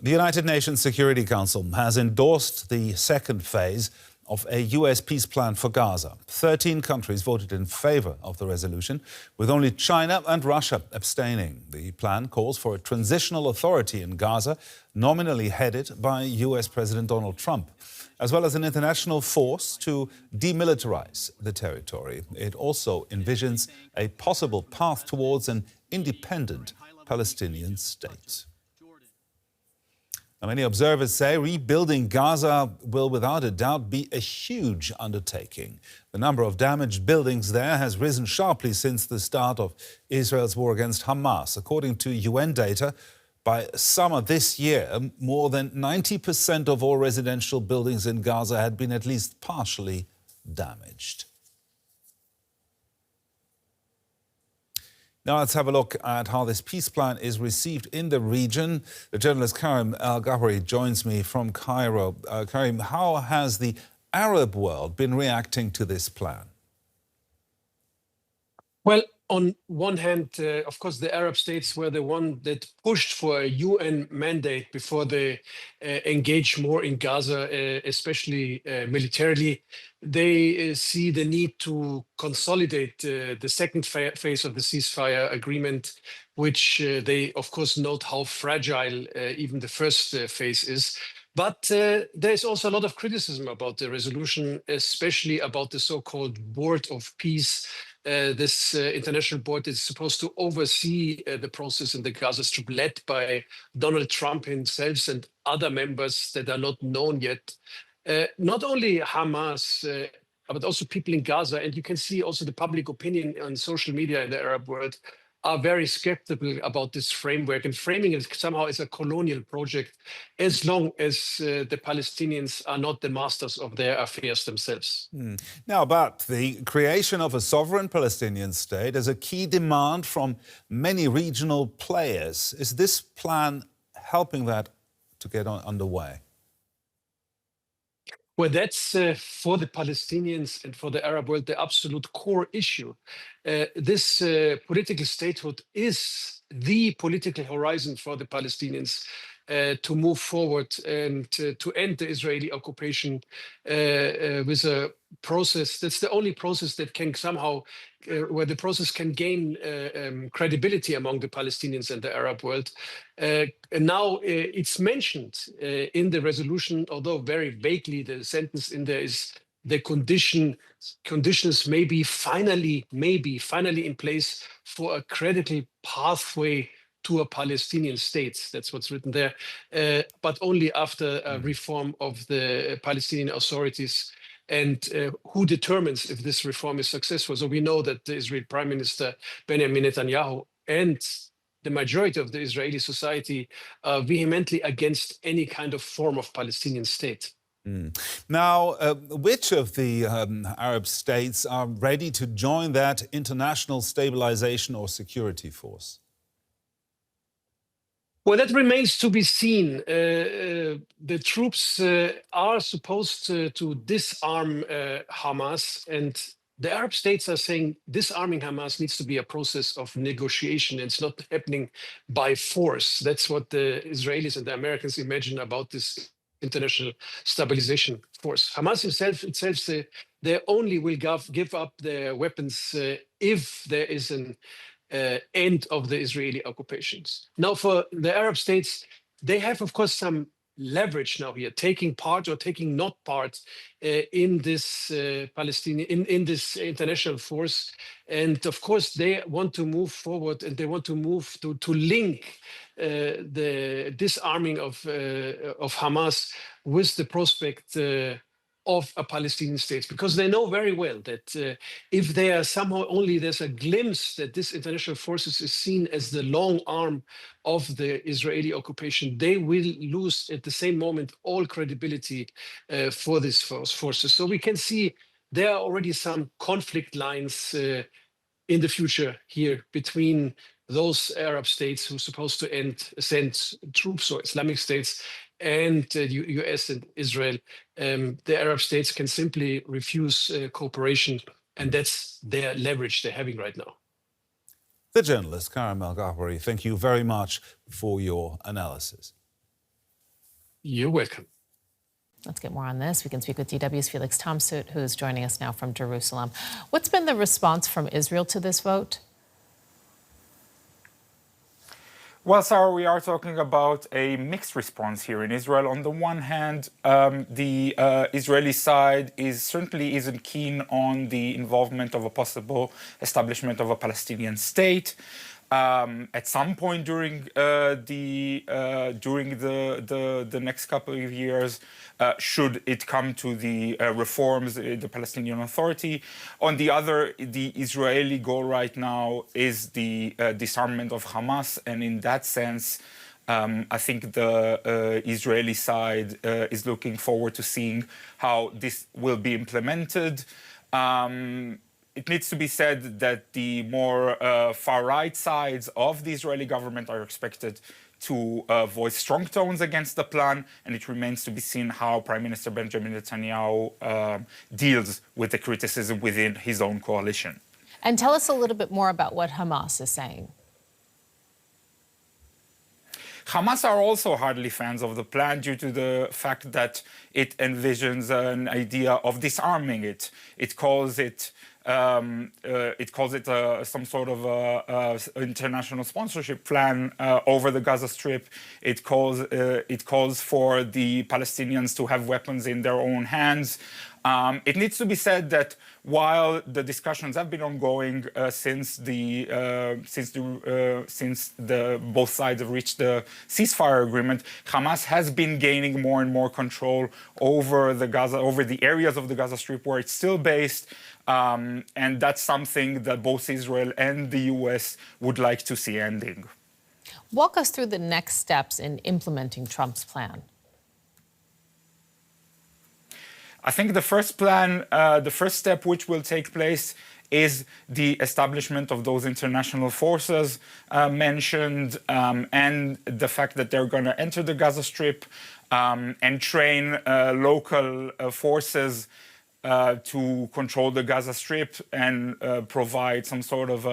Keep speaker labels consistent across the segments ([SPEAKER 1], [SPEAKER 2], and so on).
[SPEAKER 1] The United Nations Security Council has endorsed the second phase of a US peace plan for Gaza. 13 countries voted in favour of the resolution, with only China and Russia abstaining. The plan calls for a transitional authority in Gaza, nominally headed by US President Donald Trump, as well as an international force to demilitarize the territory. It also envisions a possible path towards an independent Palestinian state. Now, many observers say rebuilding Gaza will without a doubt be a huge undertaking. The number of damaged buildings there has risen sharply since the start of Israel's war against Hamas. According to UN data, by summer this year, more than 90% of all residential buildings in Gaza had been at least partially damaged. Now let's have a look at how this peace plan is received in the region. The journalist Karim El-Gawhary joins me from Cairo. Karim, how has the Arab world been reacting to this plan?
[SPEAKER 2] Well, on one hand, of course, the Arab states were the one that pushed for a UN mandate before they engage more in Gaza, especially militarily. They see the need to consolidate the second phase of the ceasefire agreement, which they, of course, note how fragile even the first phase is. But there's also a lot of criticism about the resolution, especially about the so-called Board of Peace. This international board is supposed to oversee the process in the Gaza Strip, led by Donald Trump himself and other members that are not known yet. Not only Hamas, but also people in Gaza, and you can see also the public opinion on social media in the Arab world are very skeptical about this framework and framing it somehow as a colonial project, as long as the Palestinians are not the masters of their affairs themselves.
[SPEAKER 1] Now, but the creation of a sovereign Palestinian state is a key demand from many regional players. Is this plan helping that to get underway?
[SPEAKER 2] Well, that's for the Palestinians and for the Arab world the absolute core issue. This political statehood is the political horizon for the Palestinians to move forward and to end the Israeli occupation with a process. That's the only process that can somehow, where the process can gain credibility among the Palestinians and the Arab world. And now it's mentioned in the resolution, although very vaguely, the sentence in there is the conditions may be finally in place for a credible pathway to a Palestinian state. That's what's written there, but only after a reform of the Palestinian authorities. And who determines if this reform is successful? So we know that the Israeli Prime Minister Benjamin Netanyahu and the majority of the Israeli society are vehemently against any kind of form of Palestinian state.
[SPEAKER 1] Now, which of the Arab states are ready to join that international stabilization or security force?
[SPEAKER 2] Well, that remains to be seen. The troops are supposed to disarm Hamas, and the Arab states are saying disarming Hamas needs to be a process of negotiation. It's not happening by force. That's what the Israelis and the Americans imagine about this international stabilization force. Hamas itself say they only will give up their weapons if there is an end of the Israeli occupations. Now, for the Arab states, they have, of course, some leverage now here, taking part or taking not part in this Palestinian, in this international force. And of course, they want to move forward and they want to move to link the disarming of Hamas with the prospect of a Palestinian state, because they know very well that if they are somehow only there's a glimpse that this international forces is seen as the long arm of the Israeli occupation, they will lose at the same moment all credibility for these forces. So we can see there are already some conflict lines in the future here between those Arab states who are supposed to send troops or Islamic states and the US and Israel. The Arab states can simply refuse cooperation, and that's their leverage they're having right now.
[SPEAKER 1] The journalist Karim El-Gawhary, thank you very much for your analysis.
[SPEAKER 2] You're welcome.
[SPEAKER 3] Let's get more on this. We can speak with DW's Felix Tamsut, who's joining us now from Jerusalem. What's been the response from Israel to this vote?
[SPEAKER 4] Well, Sarah, we are talking about a mixed response here in Israel. On the one hand, the Israeli side certainly isn't keen on the involvement of a possible establishment of a Palestinian state. At some point during the next couple of years, should it come to the reforms, the Palestinian Authority. On the other, the Israeli goal right now is the disarmament of Hamas, and in that sense, I think the Israeli side is looking forward to seeing how this will be implemented. It needs to be said that the more far-right sides of the Israeli government are expected to voice strong tones against the plan, and it remains to be seen how Prime Minister Benjamin Netanyahu deals with the criticism within his own coalition.
[SPEAKER 3] And tell us a little bit more about what Hamas is saying.
[SPEAKER 4] Hamas are also hardly fans of the plan due to the fact that it envisions an idea of disarming it. It calls it some sort of international sponsorship plan over the Gaza Strip. It calls for the Palestinians to have weapons in their own hands. It needs to be said that while the discussions have been ongoing since both sides have reached the ceasefire agreement, Hamas has been gaining more and more control over the areas of the Gaza Strip where it's still based, and that's something that both Israel and the US would like to see ending.
[SPEAKER 3] Walk us through the next steps in implementing Trump's plan.
[SPEAKER 4] I think the first step which will take place is the establishment of those international forces mentioned, and the fact that they're going to enter the Gaza Strip and train local forces to control the Gaza Strip and provide some sort of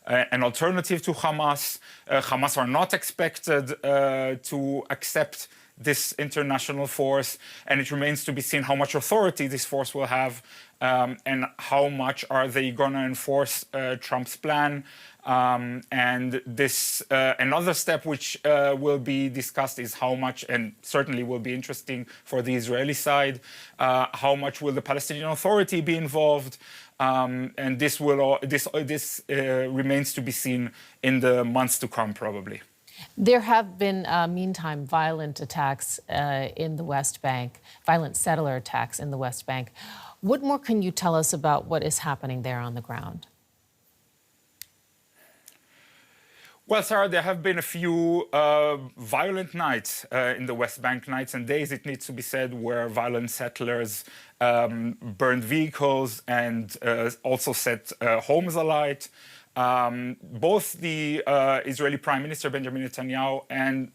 [SPEAKER 4] an alternative to Hamas. Hamas are not expected to accept this international force, and it remains to be seen how much authority this force will have and how much are they going to enforce Trump's plan. And this another step which will be discussed is how much, and certainly will be interesting for the Israeli side, how much will the Palestinian Authority be involved. And this remains to be seen in the months to come, probably.
[SPEAKER 3] There have been, meantime, violent attacks in the West Bank, violent settler attacks in the West Bank. What more can you tell us about what is happening there on the ground?
[SPEAKER 4] Well, Sarah, there have been a few violent nights in the West Bank, nights and days, it needs to be said, where violent settlers burned vehicles and also set homes alight. Both the Israeli Prime Minister Benjamin Netanyahu and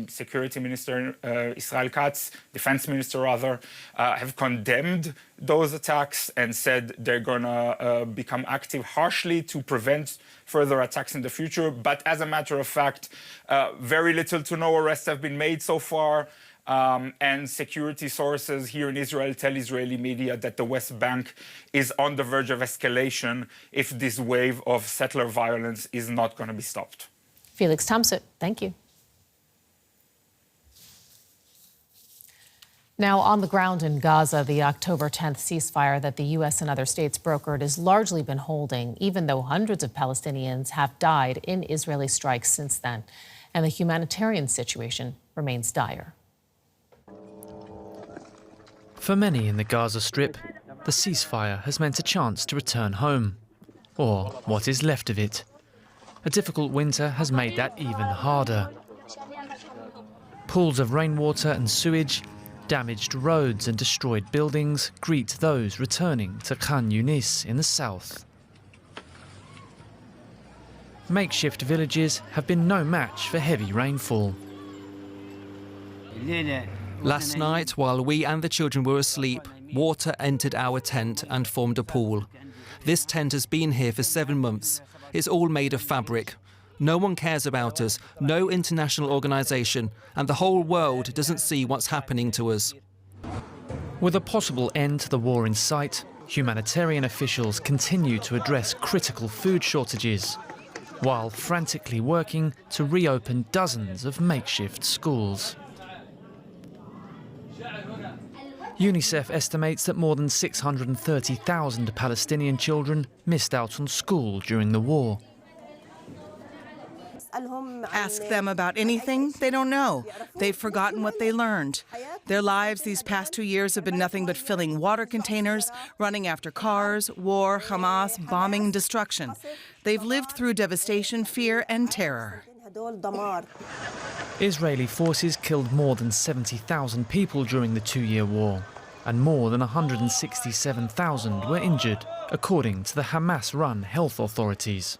[SPEAKER 4] Security Minister Israel Katz, Defense Minister rather, have condemned those attacks and said they're going to become active harshly to prevent further attacks in the future. But as a matter of fact, very little to no arrests have been made so far. And security sources here in Israel tell Israeli media that the West Bank is on the verge of escalation if this wave of settler violence is not going to be stopped.
[SPEAKER 3] Felix Tamsut, thank you. Now, on the ground in Gaza, the October 10th ceasefire that the U.S. and other states brokered has largely been holding, even though hundreds of Palestinians have died in Israeli strikes since then. And the humanitarian situation remains dire.
[SPEAKER 5] For many in the Gaza Strip, the ceasefire has meant a chance to return home, or what is left of it. A difficult winter has made that even harder. Pools of rainwater and sewage, damaged roads and destroyed buildings greet those returning to Khan Yunis in the south. Makeshift villages have been no match for heavy rainfall.
[SPEAKER 6] Last night, while we and the children were asleep, water entered our tent and formed a pool. This tent has been here for 7 months. It's all made of fabric. No one cares about us, no international organisation, and the whole world doesn't see what's happening to us.
[SPEAKER 5] With a possible end to the war in sight, humanitarian officials continue to address critical food shortages, while frantically working to reopen dozens of makeshift schools. UNICEF estimates that more than 630,000 Palestinian children missed out on school during the war.
[SPEAKER 7] Ask them about anything, they don't know. They've forgotten what they learned. Their lives these past 2 years have been nothing but filling water containers, running after cars, war, Hamas, bombing, and destruction. They've lived through devastation, fear, and terror.
[SPEAKER 5] Israeli forces killed more than 70,000 people during the 2-year war, and more than 167,000 were injured, according to the Hamas-run health authorities.